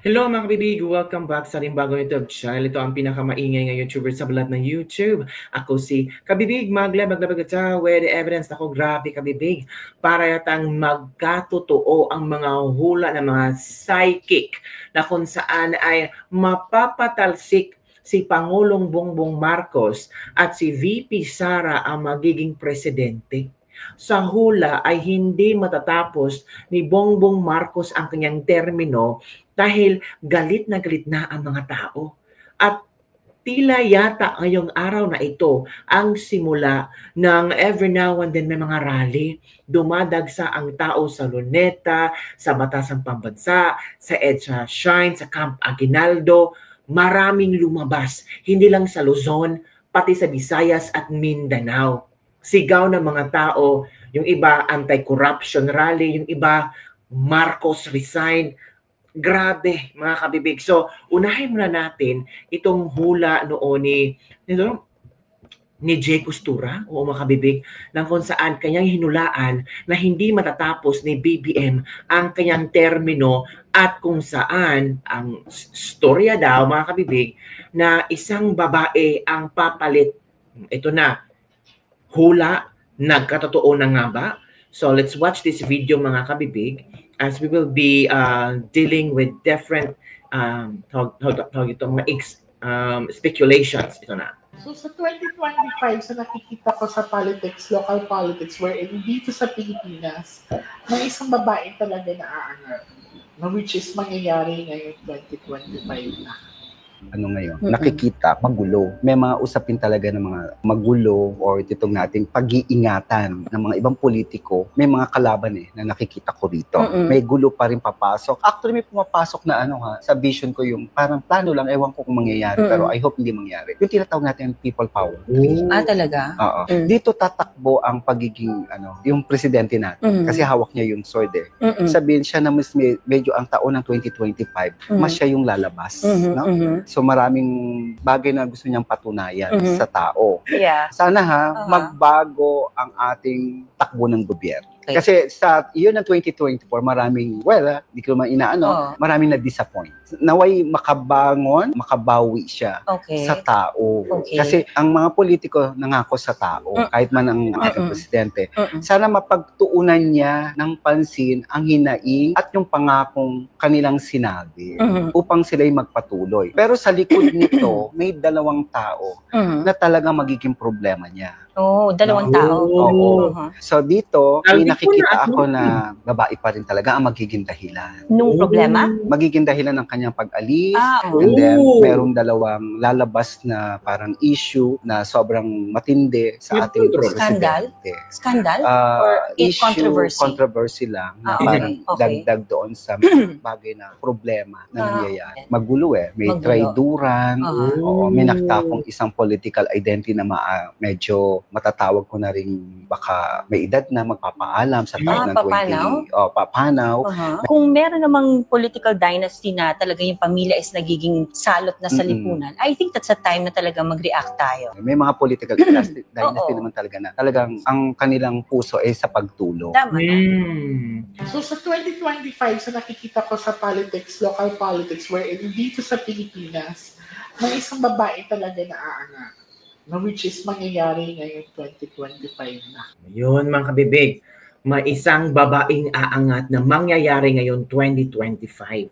Hello mga kabibig! Welcome back sa ating bagong YouTube channel. Ito ang pinakamaingay ng YouTuber sa balat ng YouTube. Ako si Kabibig maglabag-labag with evidence. Ako grabe kabibig. Para yatang magkatotoo ang mga hula ng mga psychic na kung saan ay mapapatalsik si Pangulong Bongbong Marcos at si VP Sara ang magiging presidente. Sa hula ay hindi matatapos ni Bongbong Marcos ang kanyang termino dahil galit na ang mga tao. At tila yata ngayong araw na ito ang simula ng every now and then may mga rally. Dumadagsa ang tao sa Luneta, sa Batasang Pambansa, sa EDSA Shrine, sa Camp Aguinaldo. Maraming lumabas, hindi lang sa Luzon, pati sa Visayas at Mindanao. Sigaw ng mga tao, yung iba anti-corruption rally, yung iba Marcos resign. Grabe mga kabibig. So, unahin muna natin itong hula noon ni Jay Costura, o mga kabibig, ng kung saan kanyang hinulaan na hindi matatapos ni BBM ang kanyang termino at kung saan ang storya daw, mga kabibig, na isang babae ang papalit. Ito na, hula, nagkatotoo na nga ba? So let's watch this video mga kabibig as we will be dealing with different speculations. Ito na. So sa 2025, sa nakikita ko sa politics, local politics, wherein dito sa Pilipinas, may isang babae talaga na aangat, na which is mangyayari ngayong 2025 na. Ano ngayon, nakikita, magulo. May mga usapin talaga ng mga magulo or itong nating pag-iingatan ng mga ibang politiko. May mga kalaban na nakikita ko rito. May gulo pa rin papasok. Actually, may pumapasok na sa vision ko yung parang plano lang, ewan ko kung mangyayari, pero I hope hindi mangyari. Yung tinatawag natin people power. Talaga? Oo. Dito tatakbo ang pagiging, yung presidente natin. Kasi hawak niya yung sword Sabihin siya na medyo ang taon ng 2025, mas siya yung lalabas. No? So maraming bagay na gusto niyang patunayan sa tao. Yeah. Sana magbago ang ating takbo ng gobyerno. Okay. Kasi sa iyon ng 2024, maraming, di ko naman maraming na-disappoint. Naway makabawi siya sa tao. Okay. Kasi ang mga politiko nangako sa tao, kahit man ang ating presidente, sana mapagtuunan niya ng pansin ang hinaing at yung pangakong kanilang sinabi upang sila'y magpatuloy. Pero sa likod nito, may dalawang tao na talagang magiging problema niya. Dalawang tao. Oo. So dito, may nakikita ako na babae pa rin talaga ang magiging dahilan. Nung problema? Magiging dahilan ng kanyang pag-alis. And then, merong dalawang lalabas na parang issue na sobrang matindi sa ating presidente. Skandal? Or controversy? Controversy lang. Na parang dagdag doon sa bagay na problema na nangyayari. Magulo May traiduran. May naktakong isang political identity na medyo matatawag ko na rin baka may edad na magpapaalam sa taon ng 20. Papanaw. Kung meron namang political dynasty na talaga yung pamilya is nagiging salot na sa lipunan, I think that's a time na talaga mag-react tayo. May mga political dynasty naman talaga na talagang ang kanilang puso ay sa pagtulong. Tama na. So sa 2025, sa nakikita ko sa politics, local politics, wherein dito sa Pilipinas, may isang babae talaga na aangat, na which is mangyayari ngayong 2025 na. Yun mga kabibig, may isang babaeng aangat na mangyayari ngayon 2025.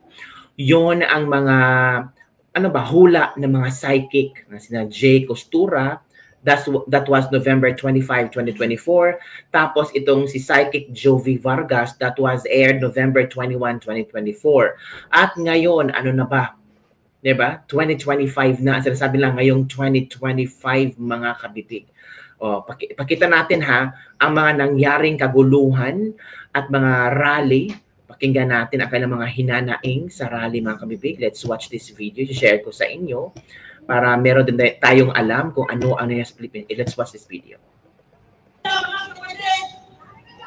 Yun ang mga hula ng mga psychic na sina Jay Costura. That was November 25, 2024. Tapos itong si Psychic Jovi Vargas, that was aired November 21, 2024. At ngayon, ano na ba? Diba? 2025 na. Sinasabi lang ngayong 2025 mga kabibig. Pakita natin ang mga nangyaring kaguluhan at mga rally. Pakinggan natin ang kanilang mga hinanaing sa rally mga kabibig. Let's watch this video. I-share ko sa inyo para meron din tayong alam kung ano yung split. Let's watch this video.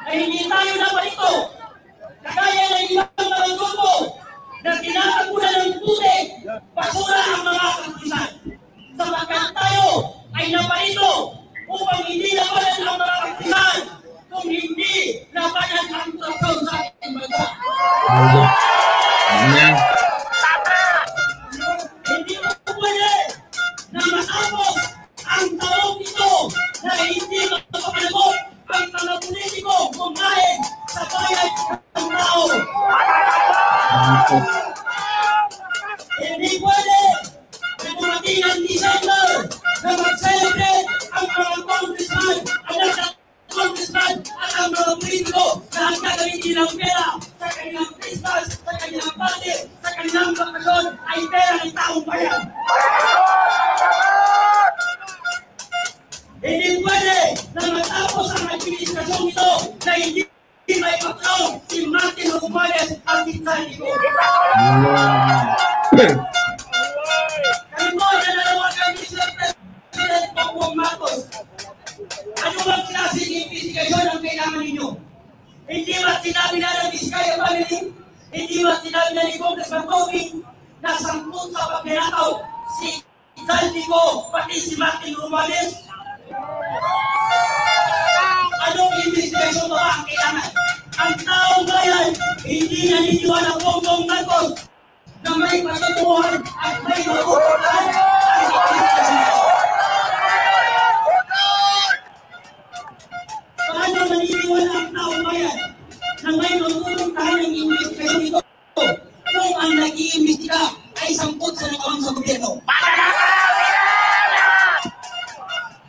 Ay hindi tayo dapat ito. Kaya ng ibang mga grupo na tinatapunan ng tubig, basura ang mga kapulisan. Sapagkat tayo ay naparito upang hindi labanan ang mga kapulisan kung hindi labanan ang korupsyon sa ating bansa. Hindi pwede na dumating ang December na mag-celebrate ang mga congressman, anak ng congressman at ang mga politiko na ang gagamitin ng pera sa kanilang Christmas, sa kanilang party, sa kanilang bakasyon ay pera ng taong bayan. Hindi pwede na matapos ang administrasyon ito na hindi may patrong si Martin Romualdez at si Sandy Go. Kami mo na nalawagan ni Sir President Bongbong Marcos. Ano bang klaseng investigation ang kailangan ninyo? Hindi ba sinabi na ng Vizcaya family? Hindi ba sinabi na ni Congressman Tobing na sangkot sa pagnanakaw si Sandy Go pati si Martin Romualdez? Anong investigation ba ang kailangan? Ang taong bayan, hindi naniniwala Bongbong Marcos na may patutuhan at may mapupuntahan ang investigation. Paano naniniwala ang taong bayan na may mapupuntahan ang investigation ito kung ang nag-iimbestiga ay sangkot sa nakawang sa gobyerno?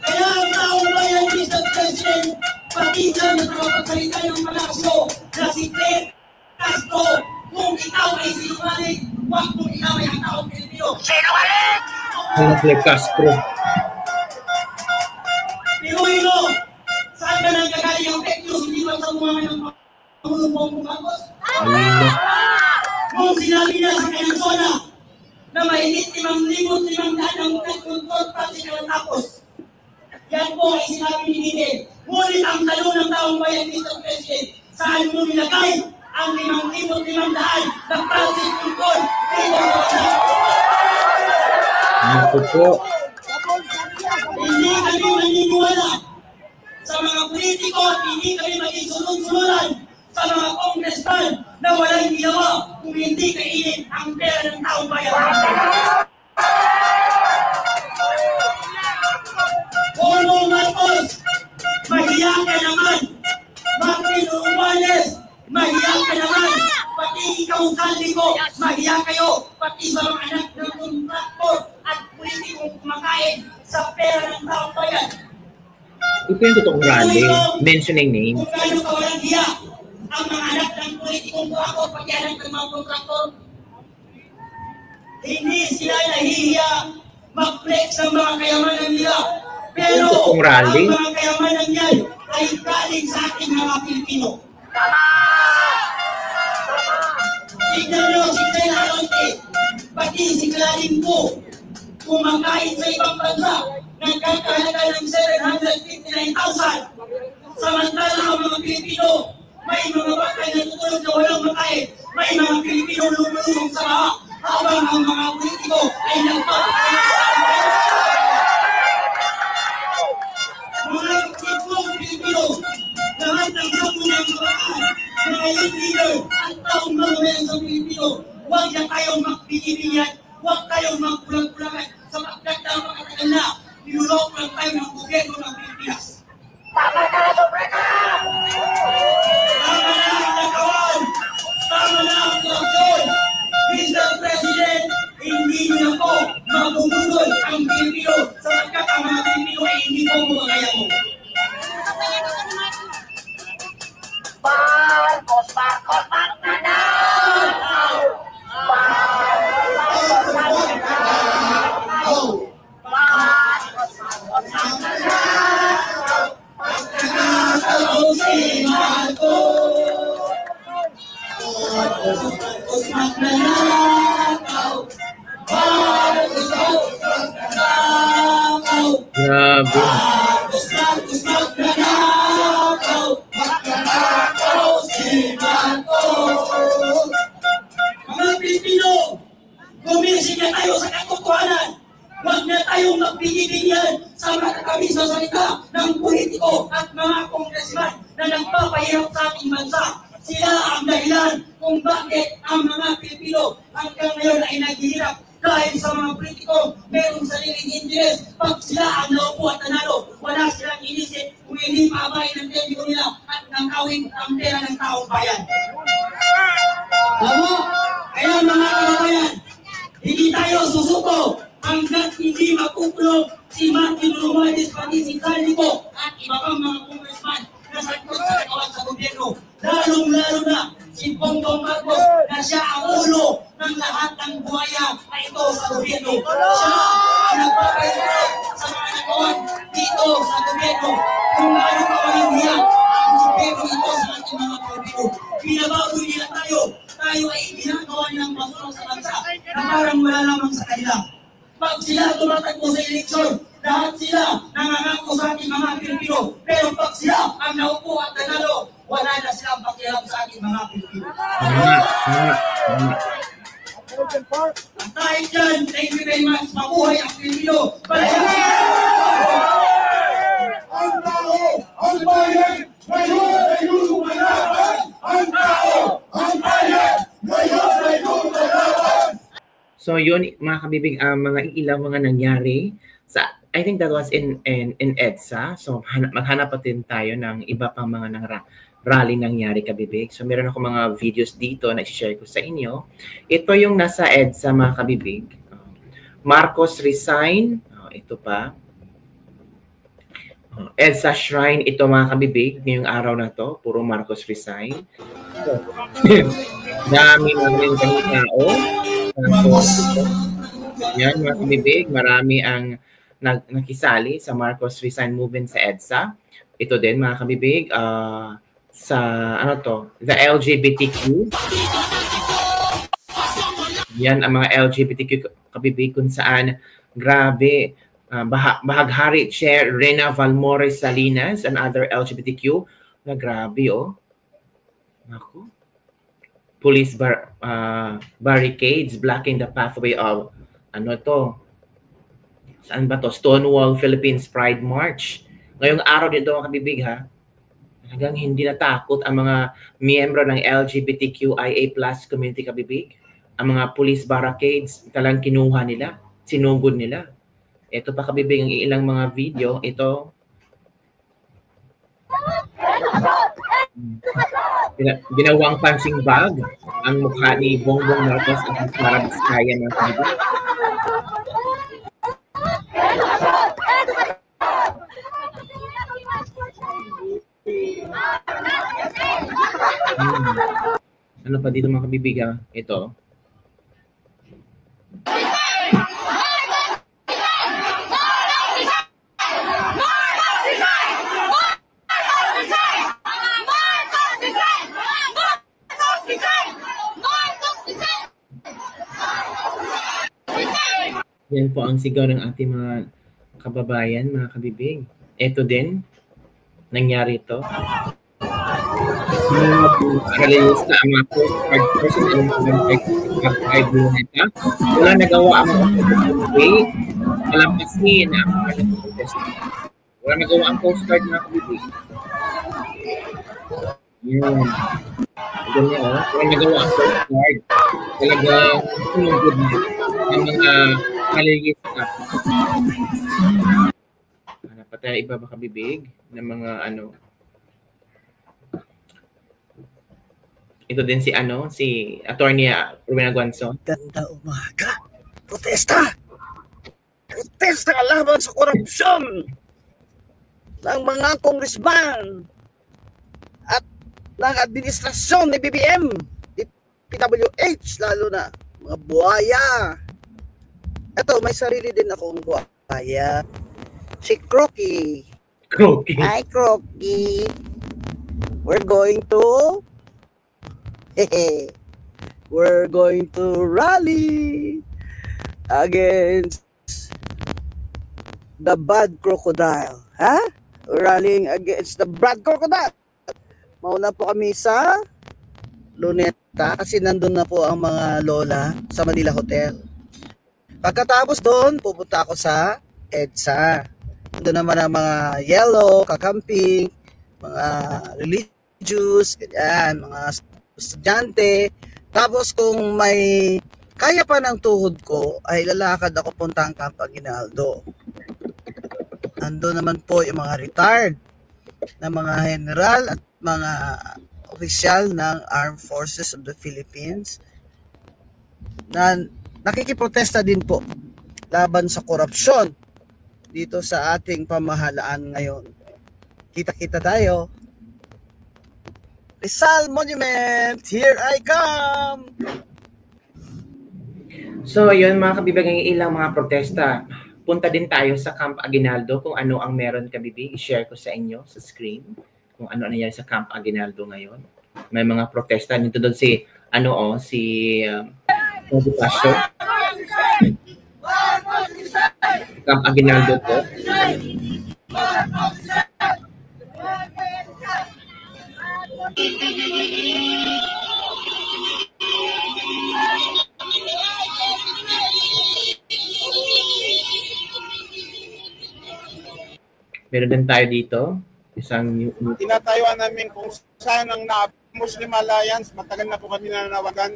Kaya ang taong bayan, Mr. President, pati dyan na nakapagsalita ng Palacio na si Ted Castro, kung ikaw ay sinungaling, huwag kung ikaw ay ang taong Pilipino. Sinungaling! Ang Ted Castro. Pinuhino, saan ka nang gagaling ang fake news? Hindi ba sa mga ng Pangulong Bongbong Marcos? Kung sinabi niya sa kanyang zona na mahigit 5,500 ang control party na natapos, yan po ay sinabi ni Miguel. Ngunit ang tanong ng taong bayan, Mr. President, saan mo nilagay ang 5,500 na project control dito sa bansa? Naku po. Hindi kami naniniwala sa mga politiko at hindi kami maging sunod-sunuran sa mga congressman na walang ginawa kung hindi kainin ang pera ng taong bayan. Bongbong Marcos, mahiya ka naman. Martin Romualdez, mahiya ka naman. Pati ikaw, Sandy Go, mahiya kayo. Pati sa mga anak ng kontraktor at politikong kumakain sa pera ng taong bayan. Ito yung totoong rally, mentioning names. Kung gaano ka walang hiya ang mga anak ng politikong kumakain, pati anak ng mga kontraktor, hindi sila nahihiya mag-flex ng mga kayamanan nila. Pero Totoong rally. ang mga kayamanan niyan ay galing sa ating mga Pilipino. Tignan nyo si Tel Alonte, pati si Clarin po, kumakain sa ibang bansa, nagkakahalaga ng 759,000. Samantala ang mga Pilipino, may mga bakay na tutulog na walang makain, may mga Pilipino lumulusong sa baha, habang ang mga politiko ay nagpapakain sa bahay. Mga tipong Pilipino, lahat ng samunang kabataan, mga youth leader at taong mamayan sa Pilipino, huwag na kayong magpinibinyan, huwag kayong magpulang-pulangan sapagkat ang makatagal na, nilulok lang tayo ng gobyerno ng Pilipinas. Tama na ang nakawan! Tama na ang korupsyon! Mr. President, hindi nyo na po mabubudol ang Pilipino sapagkat ang mga Pilipino ay hindi po bumagaya mo. Marcos, Marcos, Magnanakaw! Marcos, Magnanakaw! Marcos, Marcos, Magnanakaw! Magnanakaw si Marcos! Marcos, Marcos, Magnanakaw! Marcos, Marcos, Magnanakaw! Grabe. Marcos, Marcos, Magnanakaw! Magnanakaw si Marcos! Mga Pilipino, gumising na tayo sa katotohanan. Huwag na tayong magbibigyan sa matatamis na salita ng politiko at mga congressman na nagpapahirap sa ating bansa. Sila ang dahilan kung bakit ang mga Pilipino hanggang ngayon ay naghihirap dahil sa mga politiko mayroong sariling interes. Pag sila ang naupo at nanalo, wala silang inisip kung hindi maabayin ng tempo nila at nakawin ang pera ng taong bayan. Tama? Kaya mga kababayan, hindi tayo susuko hanggat hindi makukulong si Martin Romualdez pati si Calico at iba pang mga congressman na sangkot sa katawan sa gobyerno. Lalong-lalo na si Bongbong Marcos na siya ang ulo ng lahat ng buhaya na ito sa gobyerno. Siya ang nagpapahirap sa mga nagawan dito sa gobyerno. Kung ano pa walang hiya ang gobyerno ito sa ating mga gobyerno. Binababoy nila tayo. Tayo ay ginagawa nilang masunod sa bansa na parang wala lamang sa kanila. Pag sila tumatakbo sa eleksyon, lahat sila nangangako sa ating mga Pilipino. Pero pag sila ang naupo at nanalo, wala na silang pakialam sa ating mga Pilipino. At dahil dyan, thank you very much. Mabuhay ang Pilipino. Ang tao, ang bayan, ngayon ay lumalaban. Ang tao, ang bayan, ngayon ay lumalaban. So yun mga kabibig, mga ilang mga nangyari sa, I think that was in EDSA. So maghanap pa din tayo ng iba pang mga rally nangyari kabibig. So meron ako mga videos dito na i-share ko sa inyo. Ito yung nasa EDSA mga kabibig. Marcos resign. Ito pa. EDSA Shrine. Ito mga kabibig. Ngayong araw na to. Puro Marcos resign. Dami namin kami tao. Yan mga kabibig. Marami ang nakisali sa Marcos resign movement sa EDSA. Ito din mga kabibig. Sa ano to, the LGBTQ. Yan ang mga LGBTQ kabibig kung saan grabe bahaghari chair Rena Valmores Salinas and other LGBTQ na grabe Ako. Police barricades blocking the pathway of ano to? Saan ba to? Stonewall Philippines Pride March. Ngayong araw dito mga kabibig ha. Hanggang hindi natakot ang mga miyembro ng LGBTQIA+ community kabibig. Ang mga police barricades, talagang kinuha nila, sinugod nila. Ito pa kabibig ang ilang mga video. Ito. Ginawang punching bag ang mukha ni Bongbong Marcos at Sara Vizcaya mga kabibig. Ano pa dito mga kabibig ha? Ito. Yan po ang sigaw ng ating mga kababayan, mga kabibig. Ito din, nangyari ito. Release na ang mga postcard person and mag-5 luneta. Wala nagawa ang mga kabibig. Malampasin ang mga protest. Wala nagawa ang postcard mga kabibig. Yun. Ganyan wala nagawa ang postcard. Talaga tumugod na ang mga release na. Patay iba ba kabibig ng mga ano. Ito din si Attorney Rowena Guanzon. Ganda umaga. Protesta! Protesta laban sa korupsyon ng mga congressman at ng administrasyon ni BBM, PWH, lalo na mga buhaya. Ito, may sarili din akong buhaya. Si Crocky. Crocky. Hi, Crocky. We're going to rally against the bad crocodile. Ha? We're rallying against the bad crocodile. Mauna po kami sa Luneta kasi nandun na po ang mga lola sa Manila Hotel. Pagkatapos doon, pupunta ako sa EDSA. Doon naman ang mga yellow, kakamping, mga religious, ganyan, mga estudyante. Tapos kung may kaya pa ng tuhod ko, ay lalakad ako punta ang Camp Aguinaldo. Ando naman po yung mga retired na mga general at mga opisyal ng Armed Forces of the Philippines. na nakikiprotesta din po laban sa korupsyon dito sa ating pamahalaan ngayon. Kita-kita tayo. Rizal Monument, here I come! So, yun mga kabibigan, ilang mga protesta. Punta din tayo sa Camp Aguinaldo kung ano ang meron, kabibig. I-share ko sa inyo sa screen kung ano nangyari sa Camp Aguinaldo ngayon. May mga protesta. Nito doon si, Pastor. Camp Aguinaldo po. Meron din tayo dito. Tinatayuan namin kung saan ang Muslim Alliance, matagal na po kami nananawagan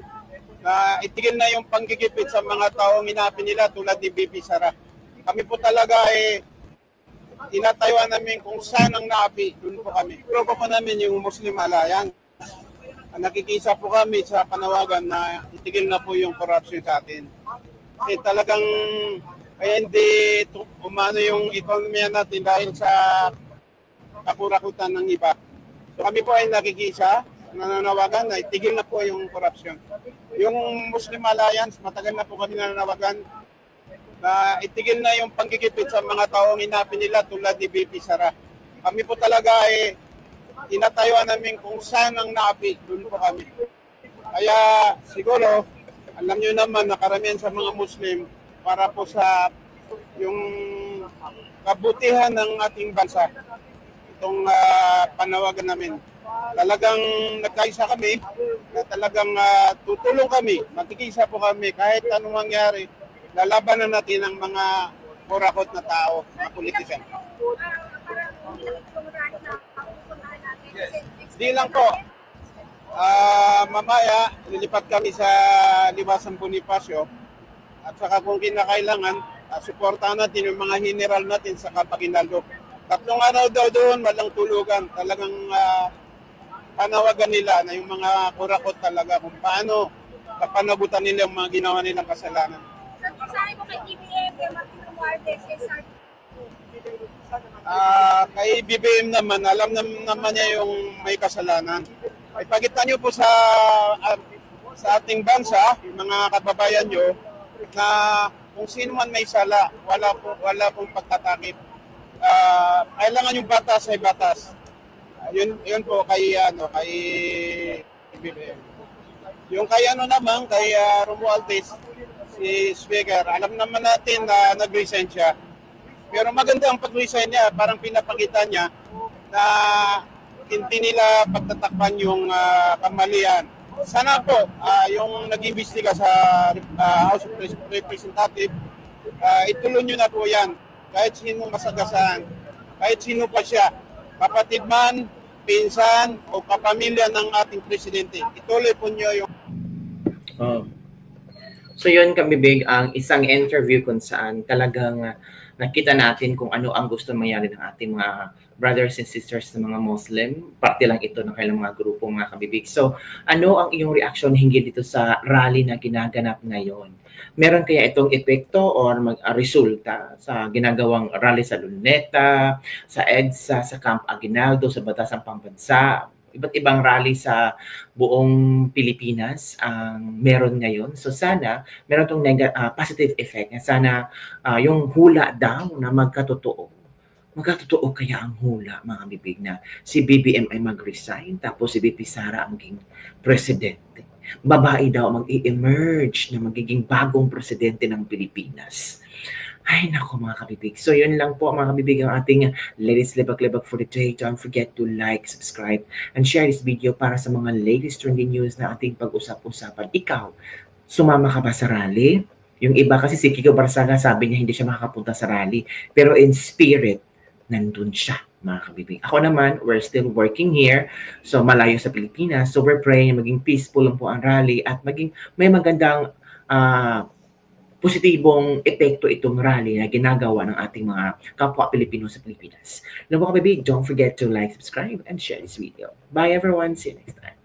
na itigil na yung panggigipit sa mga taong inapi nila tulad ni BP Sara. Kami po talaga tinatayuan namin kung saan ang naapi, doon po kami. Grupo po namin yung Muslim Alliance. Nakikisa po kami sa panawagan na itigil na po yung corruption sa atin. Kasi talagang kaya hindi umano yung ekonomiya natin dahil sa kakurakutan ng iba. So kami po ay nakikisa, nananawagan na itigil na po yung corruption. Yung Muslim Alliance, matagal na po kami nananawagan na itigil na yung panggigipit sa mga taong inapi nila tulad ni BP Sara. Kami po talaga tinatayuan namin kung saan ang naapi, doon po kami. Kaya siguro, alam nyo naman na karamihan sa mga Muslim para po sa yung kabutihan ng ating bansa. Itong panawagan namin. Talagang nagkaisa kami na talagang tutulong kami, magkikisa po kami kahit anong mangyari. Lalabanan natin ang mga kurakot na tao, mga politician. Di lang po. Mamaya, lilipat kami sa Liwasang Bonifacio. At saka kung kinakailangan, suportahan natin yung mga general natin sa Camp Aguinaldo. 3 araw daw doon, walang tulugan. Talagang panawagan nila na yung mga kurakot talaga kung paano kapanagutan nila yung mga ginawa nilang kasalanan. Sabi mo kay BBM, kay Martin Romualdez, kay Sarko? Kay BBM naman, alam naman niya yung may kasalanan. Ay pagitan niyo po sa ating bansa, yung mga kababayan niyo, na kung sino man may sala, wala pong pagtatakip. Kailangan yung batas ay batas. Yun po kay BBM. Yung kay naman, kay Romualdez, si Speaker, alam naman natin na nag-resign siya. Pero maganda ang pag-resign niya, parang pinapakita niya na hindi nila pagtatakpan yung kamalian. Sana po, yung nag-imbestiga sa House of Representatives, ituloy nyo na po yan. Kahit sino masagasaan, kahit sino pa siya, kapatid man, pinsan, o kapamilya ng ating presidente. Ituloy po nyo yung... So yun, kabibig, ang isang interview kung saan talagang nakita natin kung ano ang gusto mangyari ng ating mga brothers and sisters na mga Muslim. Parte lang ito ng kailang mga grupo, mga kabibig. So ano ang iyong reaction hinggil dito sa rally na ginaganap ngayon? Meron kaya itong epekto or resulta sa ginagawang rally sa Luneta, sa EDSA, sa Camp Aguinaldo, sa Batasang Pambansa? Iba't ibang rally sa buong Pilipinas ang meron ngayon. So sana meron tong positive effect. Sana yung hula daw na magkatotoo. Magkatotoo kaya ang hula, mga bibig, na si BBM ay mag-resign tapos si BP Sara ang maging presidente. Babae daw mag-i-emerge na magiging bagong presidente ng Pilipinas. Ay, naku mga kabibig. So, yun lang po mga kabibig ang ating latest libag-libag for today. Don't forget to like, subscribe, and share this video para sa mga latest trending news na ating pag-usap-usapan. Ikaw, sumama ka ba sa rally? Yung iba kasi si Kiko Barsaga sabi niya hindi siya makakapunta sa rally. Pero in spirit, nandun siya mga kabibig. Ako naman, we're still working here. So, malayo sa Pilipinas. So, we're praying maging peaceful lang po ang rally at maging may magandang positibong epekto itong rally na ginagawa ng ating mga kapwa Pilipino sa Pilipinas. Alam mo kabibig, don't forget to like, subscribe, and share this video. Bye everyone. See you next time.